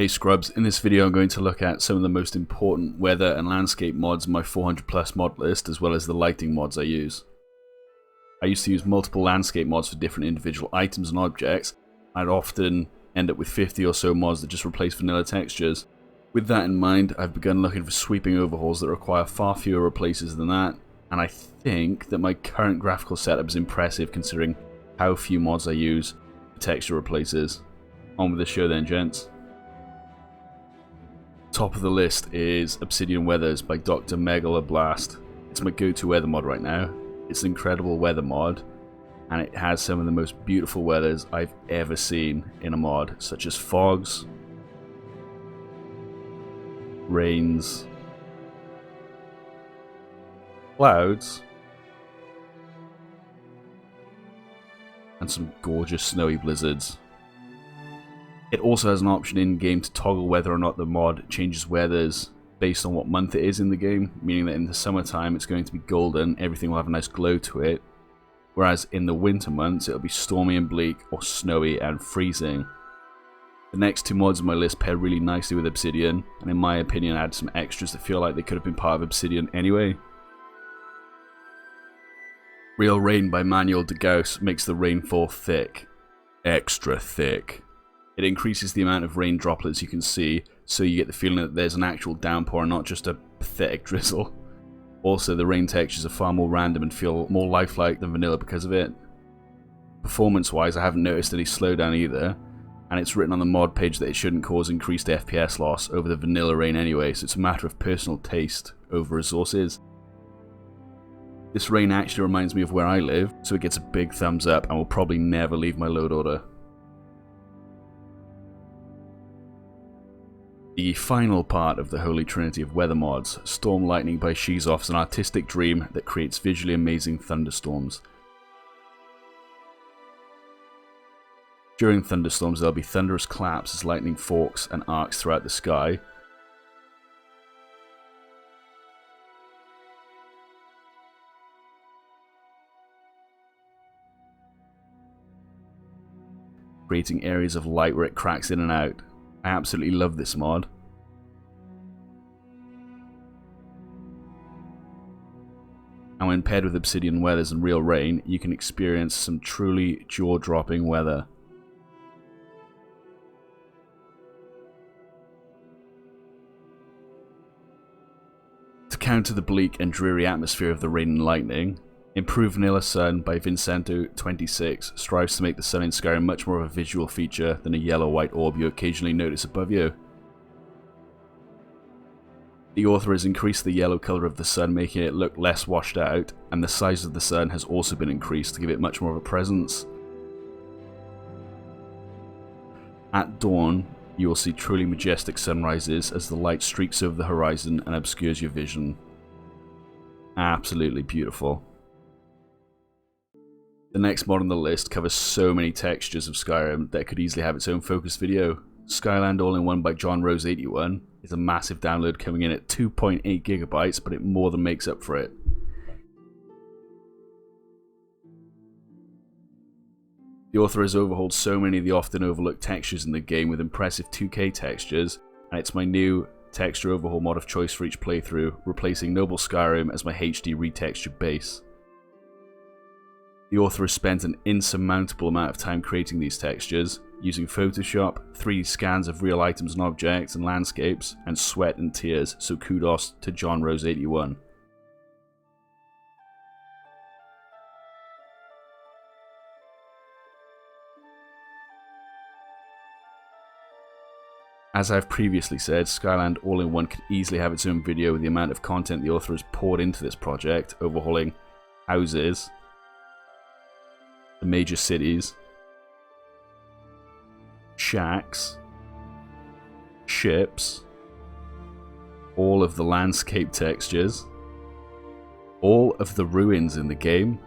Hey Scrubs, in this video I'm going to look at some of the most important weather and landscape mods in my 400 plus mod list, as well as the lighting mods I use. I used to use multiple landscape mods for different individual items and objects. I'd often end up with 50 or so mods that just replace vanilla textures. With that in mind, I've begun looking for sweeping overhauls that require far fewer replaces than that, and I think that my current graphical setup is impressive considering how few mods I use for texture replaces. On with the show then, gents. Top of the list is Obsidian Weathers by Dr. Megaloblast. It's my go-to weather mod right now. It's an incredible weather mod, and it has some of the most beautiful weathers I've ever seen in a mod, such as fogs, rains, clouds, and some gorgeous snowy blizzards. It also has an option in-game to toggle whether or not the mod changes weathers based on what month it is in the game, meaning that in the summertime it's going to be golden, everything will have a nice glow to it, whereas in the winter months it'll be stormy and bleak, or snowy and freezing. The next two mods on my list pair really nicely with Obsidian, and in my opinion add some extras that feel like they could have been part of Obsidian anyway. Real Rain by Manuel de Gauss makes the rainfall thick. Extra thick. It increases the amount of rain droplets you can see, so you get the feeling that there's an actual downpour and not just a pathetic drizzle. Also, the rain textures are far more random and feel more lifelike than vanilla because of it. Performance-wise, I haven't noticed any slowdown either, and it's written on the mod page that it shouldn't cause increased FPS loss over the vanilla rain anyway, so it's a matter of personal taste over resources. This rain actually reminds me of where I live, so it gets a big thumbs up and will probably never leave my load order. The final part of the holy trinity of weather mods, Storm Lightning by Shizov, is an artistic dream that creates visually amazing thunderstorms. During thunderstorms there'll be thunderous claps as lightning forks and arcs throughout the sky. Creating areas of light where it cracks in and out. I absolutely love this mod. And when paired with Obsidian Weathers and Real Rain, you can experience some truly jaw-dropping weather. To counter the bleak and dreary atmosphere of the rain and lightning, Improve Vanilla Sun by Vincento26 strives to make the sun in Skyrim much more of a visual feature than a yellow-white orb you occasionally notice above you. The author has increased the yellow colour of the sun, making it look less washed out, and the size of the sun has also been increased to give it much more of a presence. At dawn, you will see truly majestic sunrises as the light streaks over the horizon and obscures your vision. Absolutely beautiful. The next mod on the list covers so many textures of Skyrim that it could easily have its own focus video. Skyland All-in-One by John Rose 81 is a massive download coming in at 2.8 gigabytes, but it more than makes up for it. The author has overhauled so many of the often overlooked textures in the game with impressive 2K textures, and it's my new texture overhaul mod of choice for each playthrough, replacing Noble Skyrim as my HD retexture base. The author has spent an insurmountable amount of time creating these textures, using Photoshop, 3D scans of real items and objects and landscapes, and sweat and tears, so kudos to John Rose 81. As I've previously said, Skyland All-in-One could easily have its own video with the amount of content the author has poured into this project, overhauling houses, the major cities, shacks, ships, all of the landscape textures, all of the ruins in the game,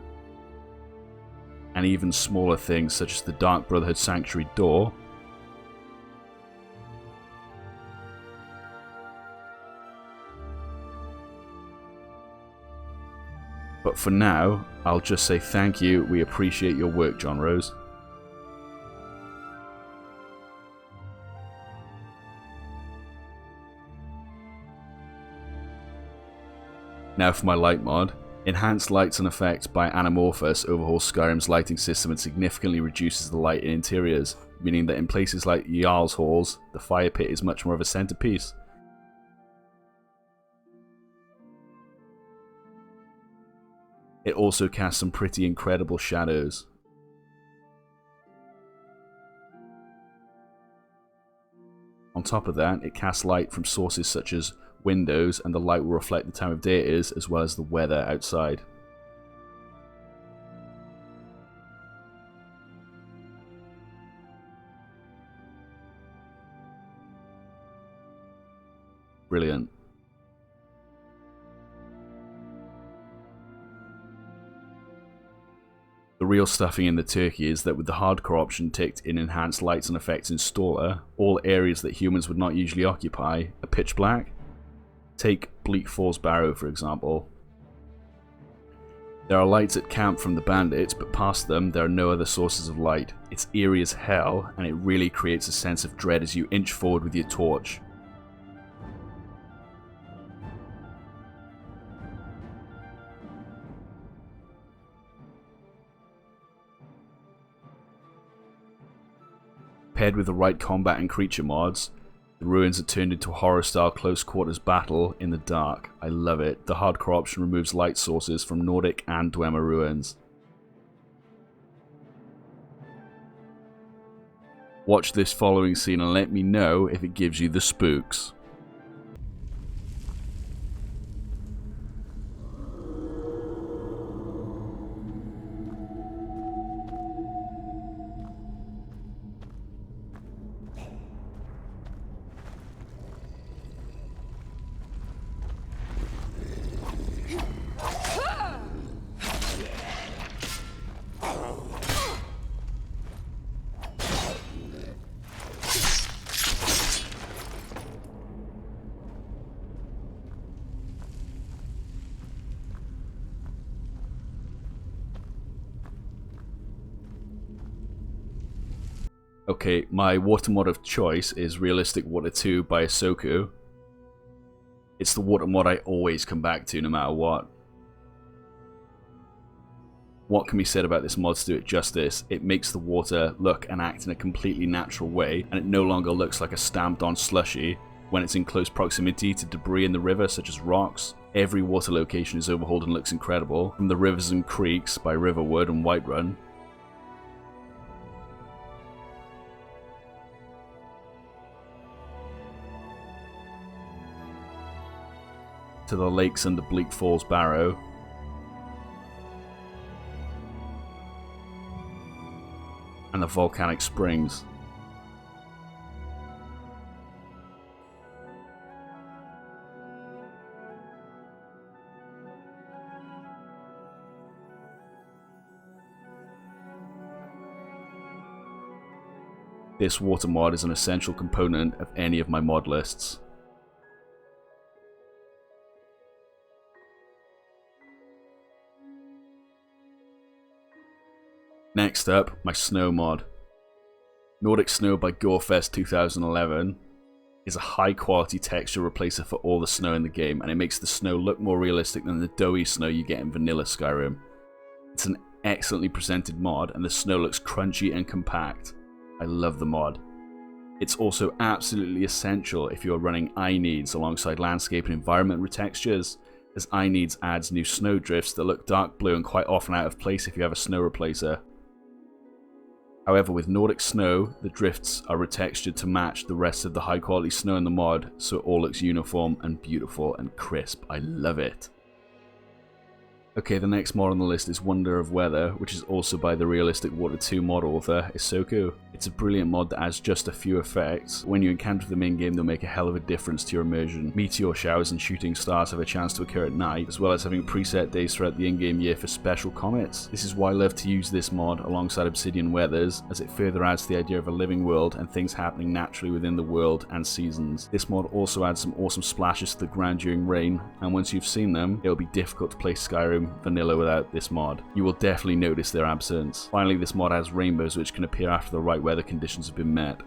and even smaller things such as the Dark Brotherhood Sanctuary door, but for now, I'll just say thank you, we appreciate your work, John Rose. Now for my light mod. Enhanced lights and effects by Anamorphous overhauls Skyrim's lighting system and significantly reduces the light in interiors, meaning that in places like Jarl's Halls, the fire pit is much more of a centerpiece. It also casts some pretty incredible shadows. On top of that, it casts light from sources such as windows, and the light will reflect the time of day it is, as well as the weather outside. Brilliant. The real stuffing in the turkey is that with the hardcore option ticked in Enhanced Lights and Effects Installer, all areas that humans would not usually occupy are pitch black. Take Bleak Falls Barrow for example. There are lights at camp from the bandits, but past them there are no other sources of light. It's eerie as hell, and it really creates a sense of dread as you inch forward with your torch. Paired with the right combat and creature mods, the ruins are turned into a horror-style close-quarters battle in the dark. I love it. The hardcore option removes light sources from Nordic and Dwemer ruins. Watch this following scene and let me know if it gives you the spooks. Okay, my water mod of choice is Realistic Water 2 by Ahsoku. It's the water mod I always come back to no matter what. What can be said about this mod to do it justice? It makes the water look and act in a completely natural way, and it no longer looks like a stamped on slushy when it's in close proximity to debris in the river such as rocks. Every water location is overhauled and looks incredible, from the Rivers and Creeks by Riverwood and Whiterun, to the lakes under Bleak Falls Barrow, and the volcanic springs. This water mod is an essential component of any of my mod lists. Next up, my snow mod. Nordic Snow by Gorefest 2011 is a high quality texture replacer for all the snow in the game, and it makes the snow look more realistic than the doughy snow you get in vanilla Skyrim. It's an excellently presented mod, and the snow looks crunchy and compact. I love the mod. It's also absolutely essential if you're running iNeeds alongside landscape and environment retextures, as iNeeds adds new snow drifts that look dark blue and quite often out of place if you have a snow replacer. However, with Nordic Snow, the drifts are retextured to match the rest of the high quality snow in the mod, so it all looks uniform and beautiful and crisp. I love it. Okay, the next mod on the list is Wonder of Weather, which is also by the Realistic Water 2 mod author, Ahsoku. It's a brilliant mod that adds just a few effects. When you encounter them in-game, they'll make a hell of a difference to your immersion. Meteor showers and shooting stars have a chance to occur at night, as well as having preset days throughout the in-game year for special comets. This is why I love to use this mod alongside Obsidian weathers, as it further adds to the idea of a living world and things happening naturally within the world and seasons. This mod also adds some awesome splashes to the ground during rain, and once you've seen them, it'll be difficult to play Skyrim vanilla without this mod. You will definitely notice their absence. Finally, this mod has rainbows which can appear after the right weather conditions have been met.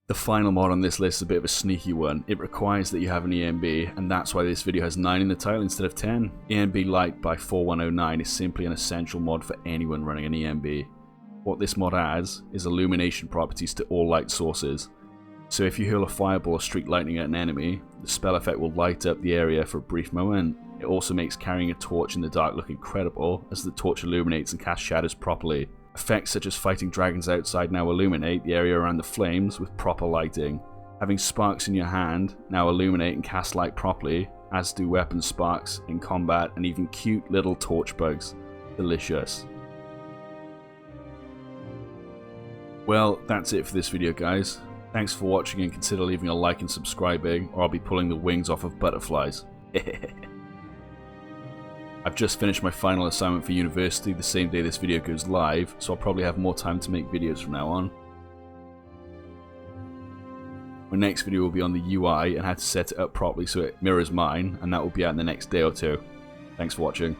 The final mod on this list is a bit of a sneaky one. It requires that you have an ENB, and that's why this video has 9 in the title instead of 10. ENB Light by 4109 is simply an essential mod for anyone running an ENB. What this mod adds is illumination properties to all light sources. So if you hurl a fireball or streak lightning at an enemy, the spell effect will light up the area for a brief moment. It also makes carrying a torch in the dark look incredible, as the torch illuminates and casts shadows properly. Effects such as fighting dragons outside now illuminate the area around the flames with proper lighting. Having sparks in your hand now illuminate and cast light properly, as do weapon sparks in combat and even cute little torch bugs. Delicious. Well, that's it for this video, guys. Thanks for watching, and consider leaving a like and subscribing, or I'll be pulling the wings off of butterflies. I've just finished my final assignment for university the same day this video goes live, so I'll probably have more time to make videos from now on. My next video will be on the UI and how to set it up properly so it mirrors mine, and that will be out in the next day or two. Thanks for watching.